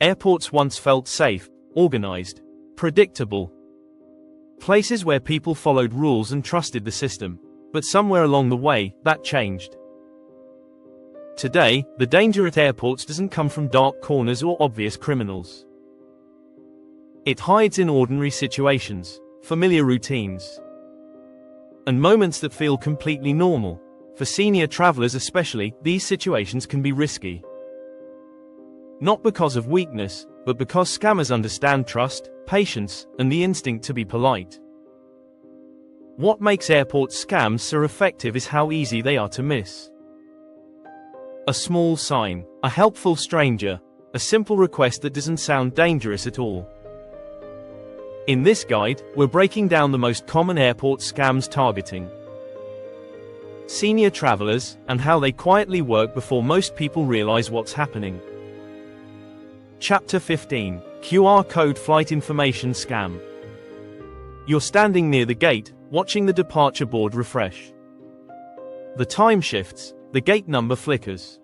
Airports once felt safe, organized, predictable. Places where people followed rules and trusted the system. But somewhere along the way, that changed. Today, the danger at airports doesn't come from dark corners or obvious criminals. It hides in ordinary situations, familiar routines, and moments that feel completely normal. For senior travelers especially, these situations can be risky. Not because of weakness, but because scammers understand trust, patience, and the instinct to be polite. What makes airport scams so effective is how easy they are to miss. A small sign, a helpful stranger, a simple request that doesn't sound dangerous at all. In this guide, we're breaking down the most common airport scams targeting senior travelers, and how they quietly work before most people realize what's happening. Chapter 15: QR Code Flight Information Scam. You're standing near the gate, watching the departure board refresh. The time shifts, the gate number flickers.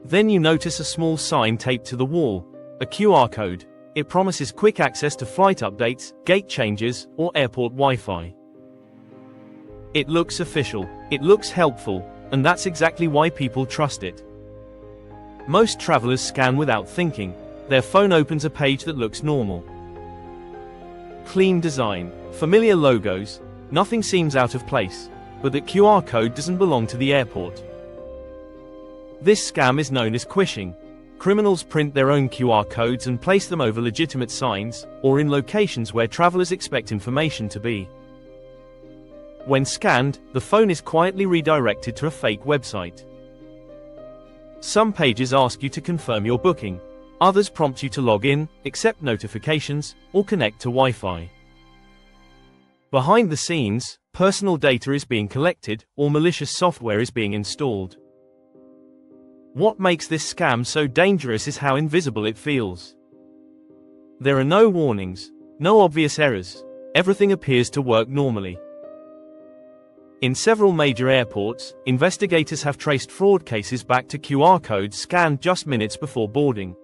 Then you notice a small sign taped to the wall, a QR code. It promises quick access to flight updates, gate changes, or airport Wi-Fi. It looks official, it looks helpful, and that's exactly why people trust it. Most travelers scan without thinking. Their phone opens a page that looks normal. Clean design, familiar logos, nothing seems out of place, but that QR code doesn't belong to the airport. This scam is known as quishing. Criminals print their own QR codes and place them over legitimate signs, or in locations where travelers expect information to be. When scanned, the phone is quietly redirected to a fake website. Some pages ask you to confirm your booking. Others prompt you to log in, accept notifications, or connect to Wi-Fi. Behind the scenes, personal data is being collected, or malicious software is being installed. What makes this scam so dangerous is how invisible it feels. There are no warnings, no obvious errors. Everything appears to work normally. In several major airports, investigators have traced fraud cases back to QR codes scanned just minutes before boarding.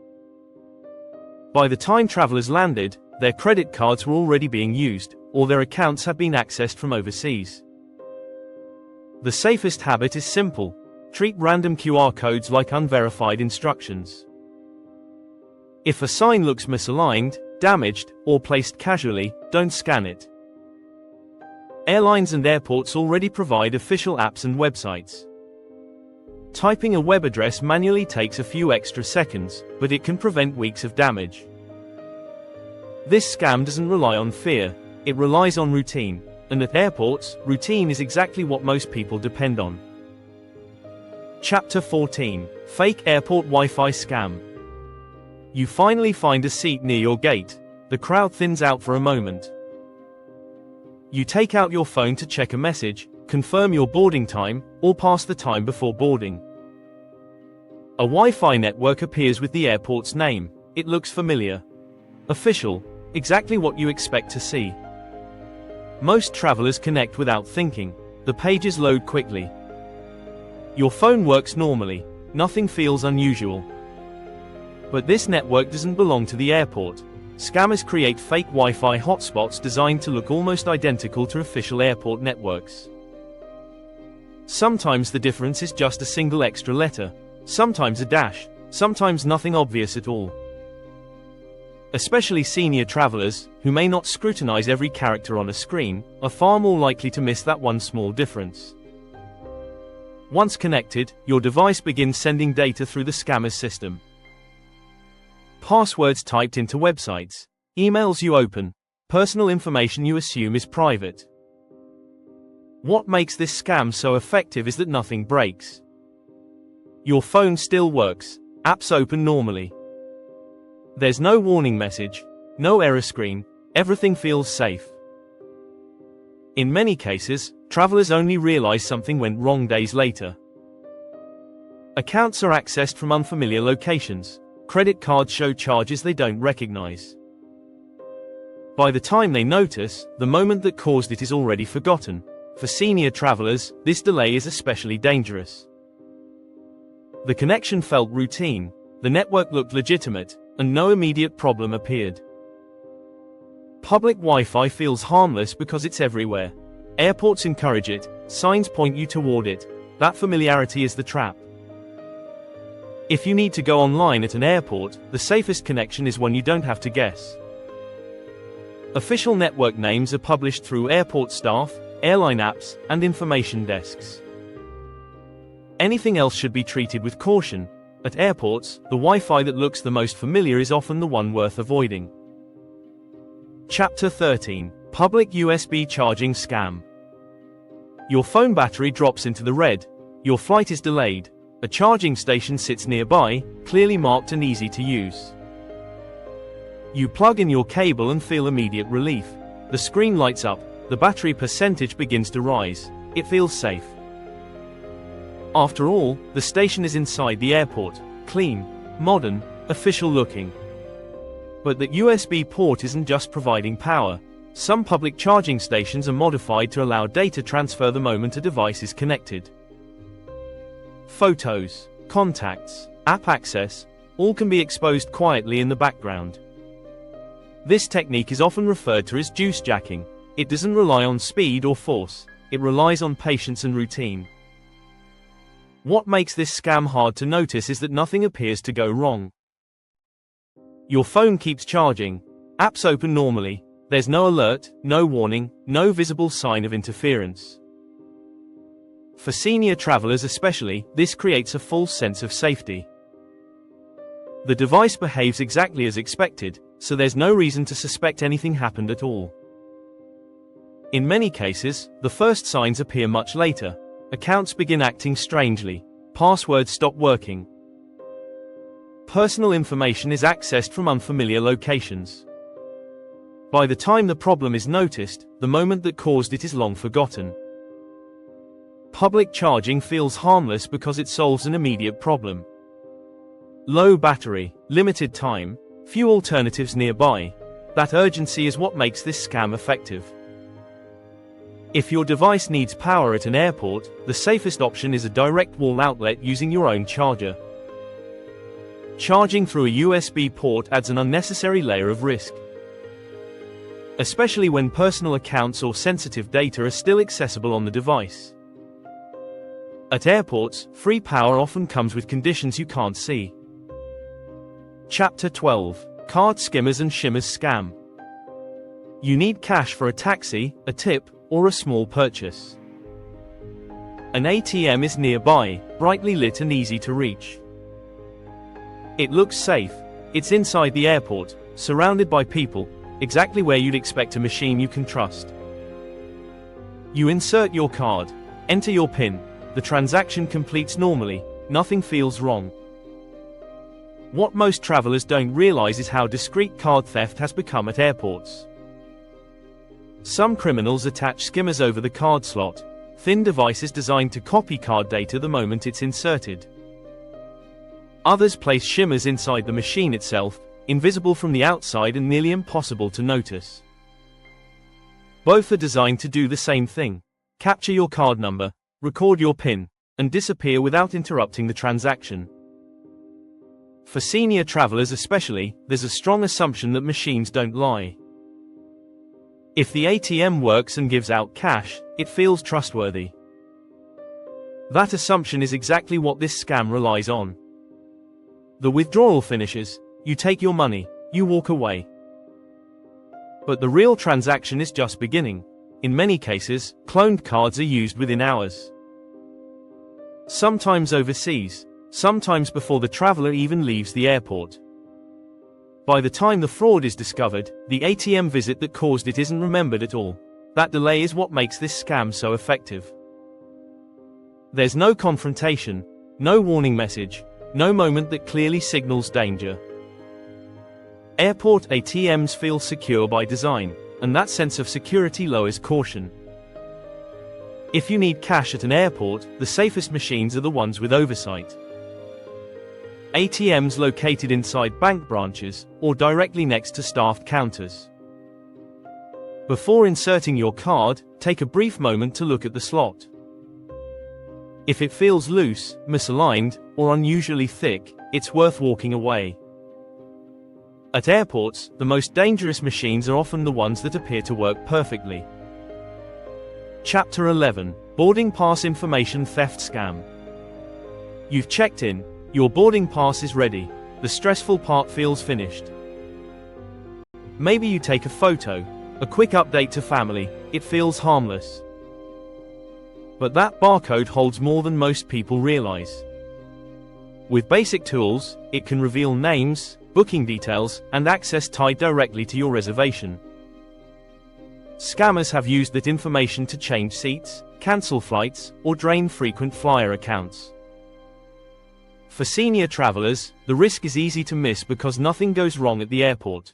By the time travelers landed, their credit cards were already being used, or their accounts had been accessed from overseas. The safest habit is simple: treat random QR codes like unverified instructions. If a sign looks misaligned, damaged, or placed casually, don't scan it. Airlines and airports already provide official apps and websites. Typing a web address manually takes a few extra seconds, but it can prevent weeks of damage. This scam doesn't rely on fear, it relies on routine, and at airports, routine is exactly what most people depend on. Chapter 14: Fake Airport Wi-Fi Scam. You finally find a seat near your gate. The crowd thins out for a moment. You take out your phone to check a message, confirm your boarding time, or pass the time before boarding. A Wi-Fi network appears with the airport's name. It looks familiar. Official. Exactly what you expect to see. Most travelers connect without thinking. The pages load quickly. Your phone works normally. Nothing feels unusual. But this network doesn't belong to the airport. Scammers create fake Wi-Fi hotspots designed to look almost identical to official airport networks. Sometimes the difference is just a single extra letter, sometimes a dash, sometimes nothing obvious at all. Especially senior travelers, who may not scrutinize every character on a screen, are far more likely to miss that one small difference. Once connected, your device begins sending data through the scammer's system. Passwords typed into websites, emails you open, personal information you assume is private. What makes this scam so effective is that nothing breaks. Your phone still works, apps open normally. There's no warning message, no error screen, everything feels safe. In many cases, travelers only realize something went wrong days later. Accounts are accessed from unfamiliar locations. Credit cards show charges they don't recognize. By the time they notice, the moment that caused it is already forgotten. For senior travelers, this delay is especially dangerous. The connection felt routine, the network looked legitimate, and no immediate problem appeared. Public Wi-Fi feels harmless because it's everywhere. Airports encourage it, signs point you toward it. That familiarity is the trap. If you need to go online at an airport, the safest connection is one you don't have to guess. Official network names are published through airport staff, airline apps, and information desks. Anything else should be treated with caution. At airports, the Wi-Fi that looks the most familiar is often the one worth avoiding. Chapter 13: Public USB Charging Scam. Your phone battery drops into the red. Your flight is delayed. A charging station sits nearby, clearly marked and easy to use. You plug in your cable and feel immediate relief. The screen lights up, the battery percentage begins to rise. It feels safe. After all, the station is inside the airport, clean, modern, official looking. But that USB port isn't just providing power. Some public charging stations are modified to allow data transfer the moment a device is connected. Photos, contacts, app access, all can be exposed quietly in the background. This technique is often referred to as juice jacking. It doesn't rely on speed or force, it relies on patience and routine. What makes this scam hard to notice is that nothing appears to go wrong. Your phone keeps charging, apps open normally, there's no alert, no warning, no visible sign of interference. For senior travelers especially, this creates a false sense of safety. The device behaves exactly as expected, so there's no reason to suspect anything happened at all. In many cases, the first signs appear much later. Accounts begin acting strangely. Passwords stop working. Personal information is accessed from unfamiliar locations. By the time the problem is noticed, the moment that caused it is long forgotten. Public charging feels harmless because it solves an immediate problem. Low battery, limited time, few alternatives nearby. That urgency is what makes this scam effective. If your device needs power at an airport, the safest option is a direct wall outlet using your own charger. Charging through a USB port adds an unnecessary layer of risk, especially when personal accounts or sensitive data are still accessible on the device. At airports, free power often comes with conditions you can't see. Chapter 12: Card Skimmers and Shimmers Scam. You need cash for a taxi, a tip, or a small purchase. An ATM is nearby, brightly lit and easy to reach. It looks safe. It's inside the airport, surrounded by people, exactly where you'd expect a machine you can trust. You insert your card, enter your PIN, the transaction completes normally, nothing feels wrong. What most travelers don't realize is how discreet card theft has become at airports. Some criminals attach skimmers over the card slot, thin devices designed to copy card data the moment it's inserted. Others place shimmers inside the machine itself, invisible from the outside and nearly impossible to notice. Both are designed to do the same thing: capture your card number, record your PIN, and disappear without interrupting the transaction. For senior travelers especially, there's a strong assumption that machines don't lie. If the ATM works and gives out cash, it feels trustworthy. That assumption is exactly what this scam relies on. The withdrawal finishes, you take your money, you walk away. But the real transaction is just beginning. In many cases, cloned cards are used within hours. Sometimes overseas, sometimes before the traveler even leaves the airport. By the time the fraud is discovered, the ATM visit that caused it isn't remembered at all. That delay is what makes this scam so effective. There's no confrontation, no warning message, no moment that clearly signals danger. Airport ATMs feel secure by design, and that sense of security lowers caution. If you need cash at an airport, the safest machines are the ones with oversight. ATMs located inside bank branches, or directly next to staffed counters. Before inserting your card, take a brief moment to look at the slot. If it feels loose, misaligned, or unusually thick, it's worth walking away. At airports, the most dangerous machines are often the ones that appear to work perfectly. Chapter 11. Boarding Pass Information Theft Scam. You've checked in, your boarding pass is ready, the stressful part feels finished. Maybe you take a photo, a quick update to family, it feels harmless. But that barcode holds more than most people realize. With basic tools, it can reveal names, booking details, and access tied directly to your reservation. Scammers have used that information to change seats, cancel flights, or drain frequent flyer accounts. For senior travelers, the risk is easy to miss because nothing goes wrong at the airport.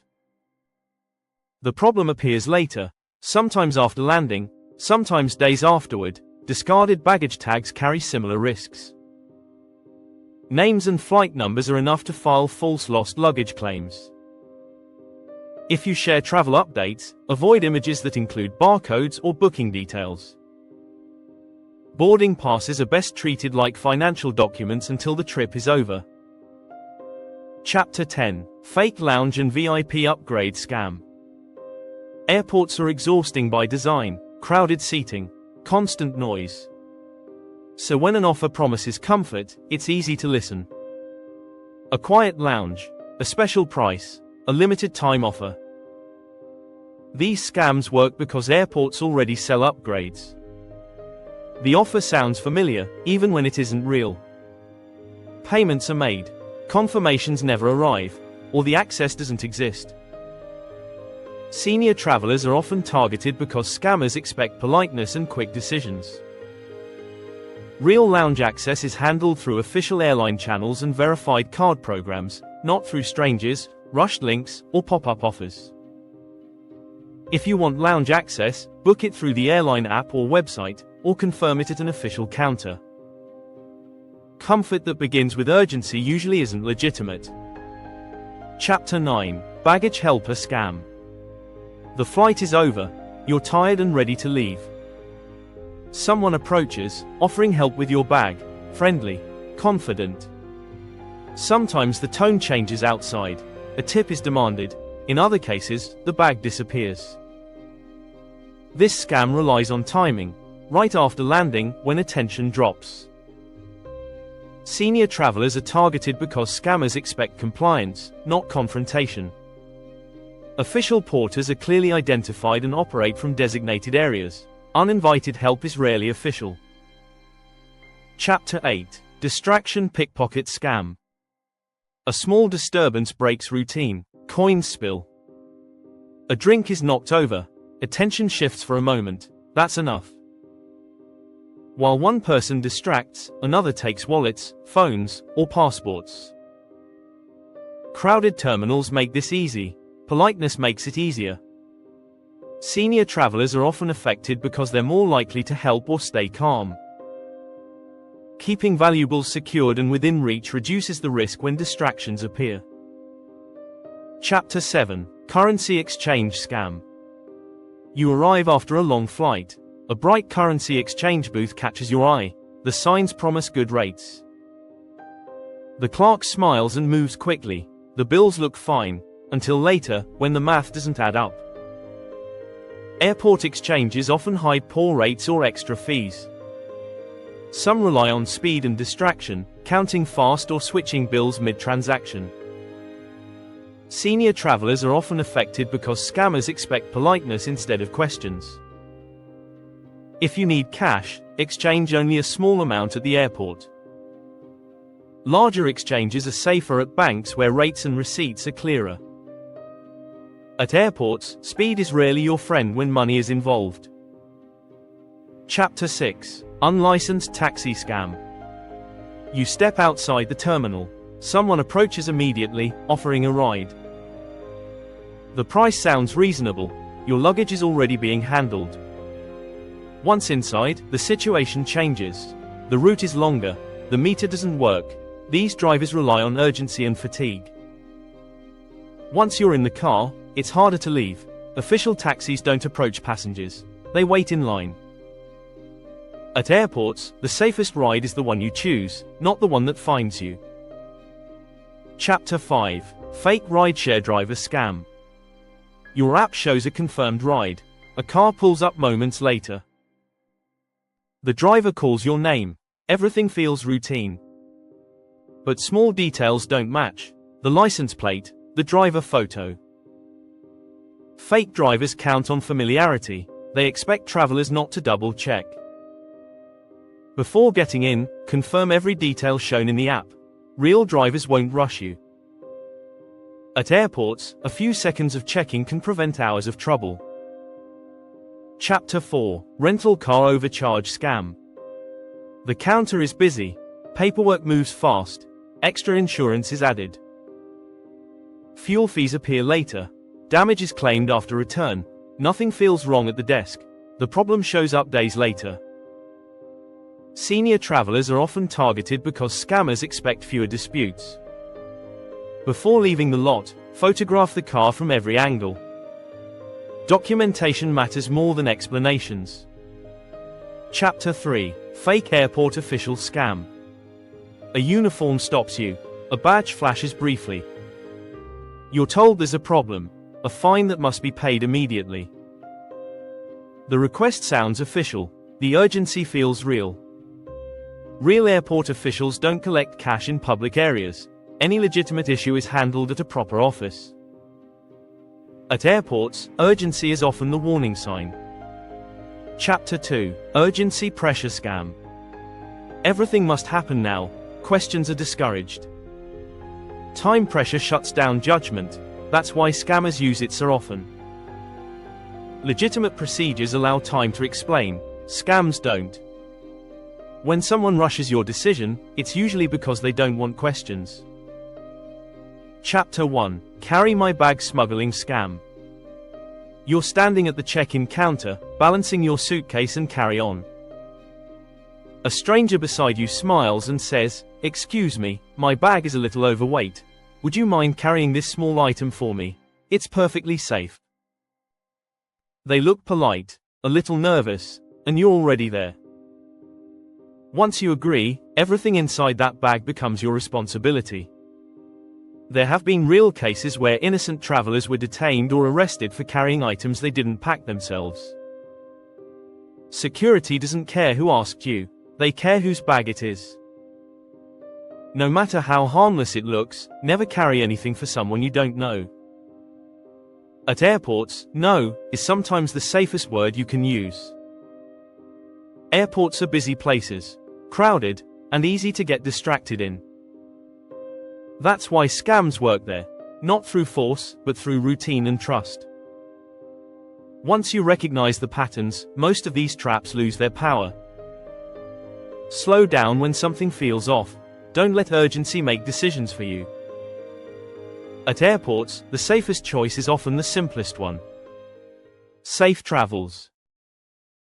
The problem appears later, sometimes after landing, sometimes days afterward. Discarded baggage tags carry similar risks. Names and flight numbers are enough to file false lost luggage claims. If you share travel updates, avoid images that include barcodes or booking details. Boarding passes are best treated like financial documents until the trip is over. Chapter 10. Fake Lounge and VIP Upgrade Scam. Airports are exhausting by design, crowded seating, constant noise. So when an offer promises comfort, it's easy to listen. A quiet lounge, a special price, a limited time offer. These scams work because airports already sell upgrades. The offer sounds familiar, even when it isn't real. Payments are made, confirmations never arrive, or the access doesn't exist. Senior travelers are often targeted because scammers expect politeness and quick decisions. Real lounge access is handled through official airline channels and verified card programs, not through strangers, rushed links, or pop-up offers. If you want lounge access, book it through the airline app or website, or confirm it at an official counter. Comfort that begins with urgency usually isn't legitimate. Chapter 9. Baggage Helper Scam. The flight is over, you're tired and ready to leave. Someone approaches, offering help with your bag, friendly, confident. Sometimes the tone changes outside, a tip is demanded, in other cases, the bag disappears. This scam relies on timing, right after landing, when attention drops. Senior travelers are targeted because scammers expect compliance, not confrontation. Official porters are clearly identified and operate from designated areas. Uninvited help is rarely official. Chapter 8. Distraction Pickpocket Scam. A small disturbance breaks routine, coins spill. A drink is knocked over, attention shifts for a moment, that's enough. While one person distracts, another takes wallets, phones, or passports. Crowded terminals make this easy. Politeness makes it easier. Senior travelers are often affected because they're more likely to help or stay calm. Keeping valuables secured and within reach reduces the risk when distractions appear. Chapter 7. Currency Exchange Scam. You arrive after a long flight. A bright currency exchange booth catches your eye. The signs promise good rates. The clerk smiles and moves quickly. The bills look fine. Until later, when the math doesn't add up. Airport exchanges often hide poor rates or extra fees. Some rely on speed and distraction, counting fast or switching bills mid-transaction. Senior travelers are often affected because scammers expect politeness instead of questions. If you need cash, exchange only a small amount at the airport. Larger exchanges are safer at banks where rates and receipts are clearer. At airports, speed is rarely your friend when money is involved. Chapter 6. Unlicensed Taxi Scam. You step outside the terminal. Someone approaches immediately, offering a ride. The price sounds reasonable. Your luggage is already being handled. Once inside, the situation changes. The route is longer. The meter doesn't work. These drivers rely on urgency and fatigue. Once you're in the car, it's harder to leave. Official taxis don't approach passengers. They wait in line. At airports, the safest ride is the one you choose, not the one that finds you. Chapter 5. Fake rideshare driver scam. Your app shows a confirmed ride. A car pulls up moments later. The driver calls your name. Everything feels routine. But small details don't match. The license plate, the driver photo. Fake drivers count on familiarity. They expect travelers not to double check. Before getting in, confirm every detail shown in the app. Real drivers won't rush you. At airports, a few seconds of checking can prevent hours of trouble. Chapter 4: Rental Car Overcharge Scam. The counter is busy. Paperwork moves fast. Extra insurance is added. Fuel fees appear later. Damage is claimed after return. Nothing feels wrong at the desk. The problem shows up days later. Senior travelers are often targeted because scammers expect fewer disputes. Before leaving the lot, photograph the car from every angle. Documentation matters more than explanations. Chapter 3: Fake Airport Official Scam. A uniform stops you. A badge flashes briefly. You're told there's a problem, a fine that must be paid immediately. The request sounds official. The urgency feels real. Real airport officials don't collect cash in public areas. Any legitimate issue is handled at a proper office. At airports, urgency is often the warning sign. Chapter 2: Urgency Pressure Scam. Everything must happen now. Questions are discouraged. Time pressure shuts down judgment. That's why scammers use it so often. Legitimate procedures allow time to explain. Scams don't. When someone rushes your decision, it's usually because they don't want questions. Chapter 1: Carry My Bag Smuggling Scam. You're standing at the check-in counter, balancing your suitcase and carry-on. A stranger beside you smiles and says, "Excuse me, my bag is a little overweight. Would you mind carrying this small item for me? It's perfectly safe." They look polite, a little nervous, and you're already there. Once you agree, everything inside that bag becomes your responsibility. There have been real cases where innocent travelers were detained or arrested for carrying items they didn't pack themselves. Security doesn't care who asked you, they care whose bag it is. No matter how harmless it looks, never carry anything for someone you don't know. At airports, no is sometimes the safest word you can use. Airports are busy places, crowded, and easy to get distracted in. That's why scams work there, not through force, but through routine and trust. Once you recognize the patterns, most of these traps lose their power. Slow down when something feels off. Don't let urgency make decisions for you. At airports, the safest choice is often the simplest one. Safe travels.